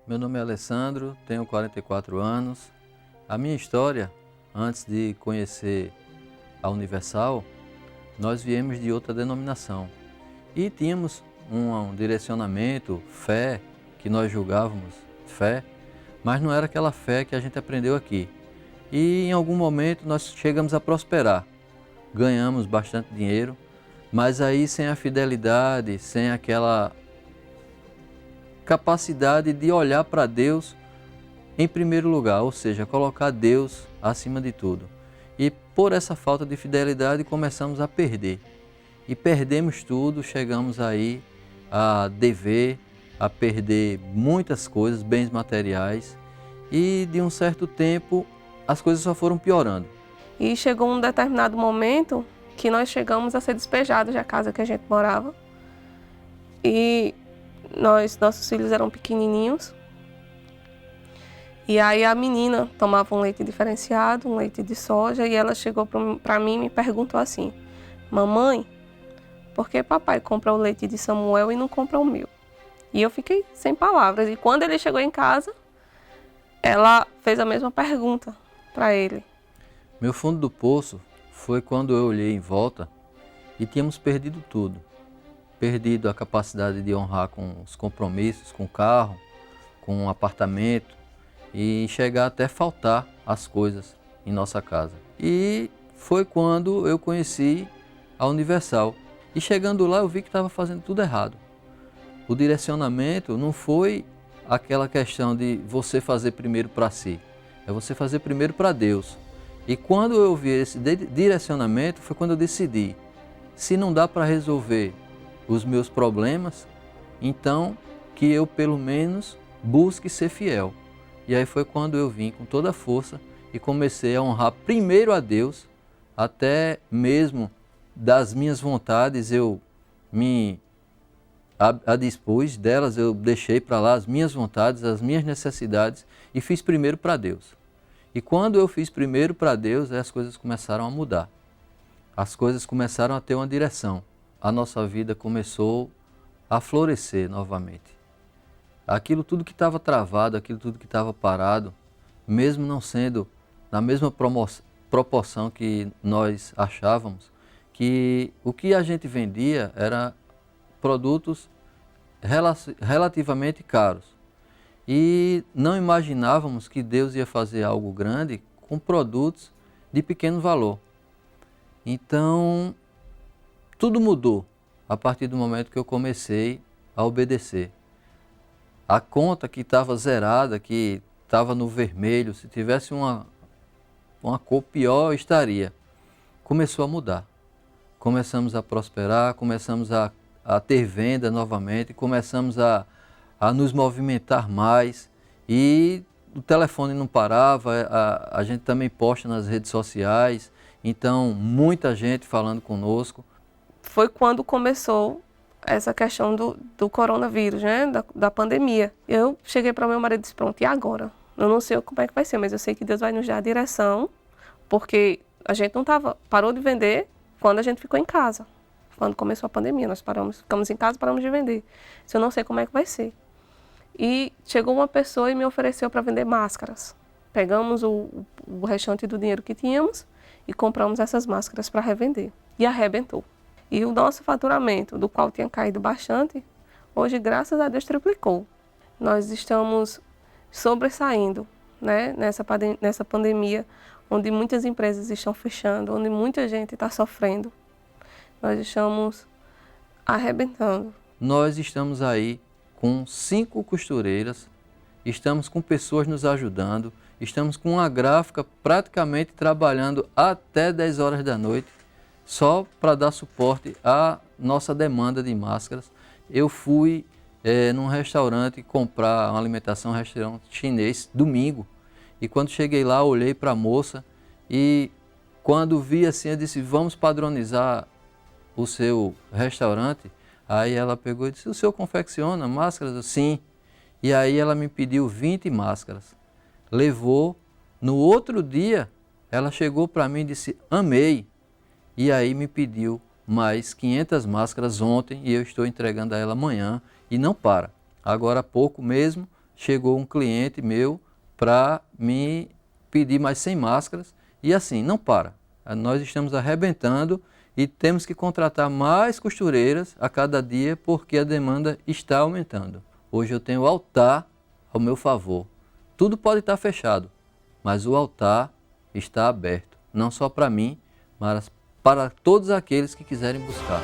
Meu nome é Alessandro, tenho 44 anos. A minha história, antes de conhecer a Universal, nós viemos de outra denominação e tínhamos um direcionamento, fé, que nós julgávamos fé, mas não era aquela fé que a gente aprendeu aqui. E em algum momento nós chegamos a prosperar, ganhamos bastante dinheiro, mas aí sem a fidelidade, sem aquela capacidade de olhar para Deus em primeiro lugar, ou seja, colocar Deus acima de tudo. E por essa falta de fidelidade começamos a perder. E perdemos tudo, chegamos aí a dever, a perder muitas coisas, bens materiais, e de um certo tempo as coisas só foram piorando. E chegou um determinado momento que nós chegamos a ser despejados da casa que a gente morava. E nossos filhos eram pequenininhos. E aí a menina tomava um leite diferenciado, um leite de soja, e ela chegou para mim e me perguntou assim: mamãe, por que papai compra o leite de Samuel e não compra o meu? E eu fiquei sem palavras. E quando ele chegou em casa, ela fez a mesma pergunta para ele. Meu fundo do poço foi quando eu olhei em volta e tínhamos perdido tudo. Perdido a capacidade de honrar com os compromissos, com o carro, com o apartamento e chegar até faltar as coisas em nossa casa. E foi quando eu conheci a Universal. E chegando lá eu vi que estava fazendo tudo errado. O direcionamento não foi aquela questão de você fazer primeiro para si, é você fazer primeiro para Deus. E quando eu vi esse direcionamento foi quando eu decidi, se não dá para resolver os meus problemas, então que eu pelo menos busque ser fiel. E aí foi quando eu vim com toda a força e comecei a honrar primeiro a Deus, até mesmo das minhas vontades eu me dispus delas, eu deixei para lá as minhas vontades, as minhas necessidades e fiz primeiro para Deus. E quando eu fiz primeiro para Deus, as coisas começaram a mudar. As coisas começaram a ter uma direção. A nossa vida começou a florescer novamente. Aquilo tudo que estava travado, aquilo tudo que estava parado, mesmo não sendo na mesma proporção que nós achávamos, que o que a gente vendia era produtos relativamente caros. E não imaginávamos que Deus ia fazer algo grande com produtos de pequeno valor. Então, tudo mudou a partir do momento que eu comecei a obedecer. A conta que estava zerada, que estava no vermelho, se tivesse uma cor pior, estaria. Começou a mudar. Começamos a prosperar, começamos a ter venda novamente, começamos a nos movimentar mais e o telefone não parava, a gente também posta nas redes sociais, então muita gente falando conosco. Foi quando começou essa questão do coronavírus, né? Da pandemia. Eu cheguei para o meu marido e disse, pronto, e agora? Eu não sei como é que vai ser, mas eu sei que Deus vai nos dar a direção, porque a gente parou de vender quando a gente ficou em casa. Quando começou a pandemia, nós ficamos em casa e paramos de vender. Eu não sei como é que vai ser. E chegou uma pessoa e me ofereceu para vender máscaras. Pegamos o restante do dinheiro que tínhamos e compramos essas máscaras para revender. E arrebentou. E o nosso faturamento, do qual tinha caído bastante, hoje, graças a Deus, triplicou. Nós estamos sobressaindo, né, nessa pandemia, onde muitas empresas estão fechando, onde muita gente está sofrendo. Nós estamos arrebentando. Nós estamos aí com 5 costureiras, estamos com pessoas nos ajudando, estamos com uma gráfica praticamente trabalhando até 10 horas da noite, só para dar suporte à nossa demanda de máscaras. Eu fui num restaurante comprar uma alimentação, um restaurante chinês, domingo, e quando cheguei lá, olhei para a moça e quando vi assim, eu disse, vamos padronizar o seu restaurante? Aí ela pegou e disse, o senhor confecciona máscaras? Eu, sim. E aí ela me pediu 20 máscaras. Levou. No outro dia, ela chegou para mim e disse, amei. E aí me pediu mais 500 máscaras ontem e eu estou entregando a ela amanhã e não para. Agora há pouco mesmo, chegou um cliente meu para me pedir mais 100 máscaras e assim, não para. Nós estamos arrebentando e temos que contratar mais costureiras a cada dia porque a demanda está aumentando. Hoje eu tenho o altar ao meu favor. Tudo pode estar fechado, mas o altar está aberto, não só para mim, mas para todos aqueles que quiserem buscar.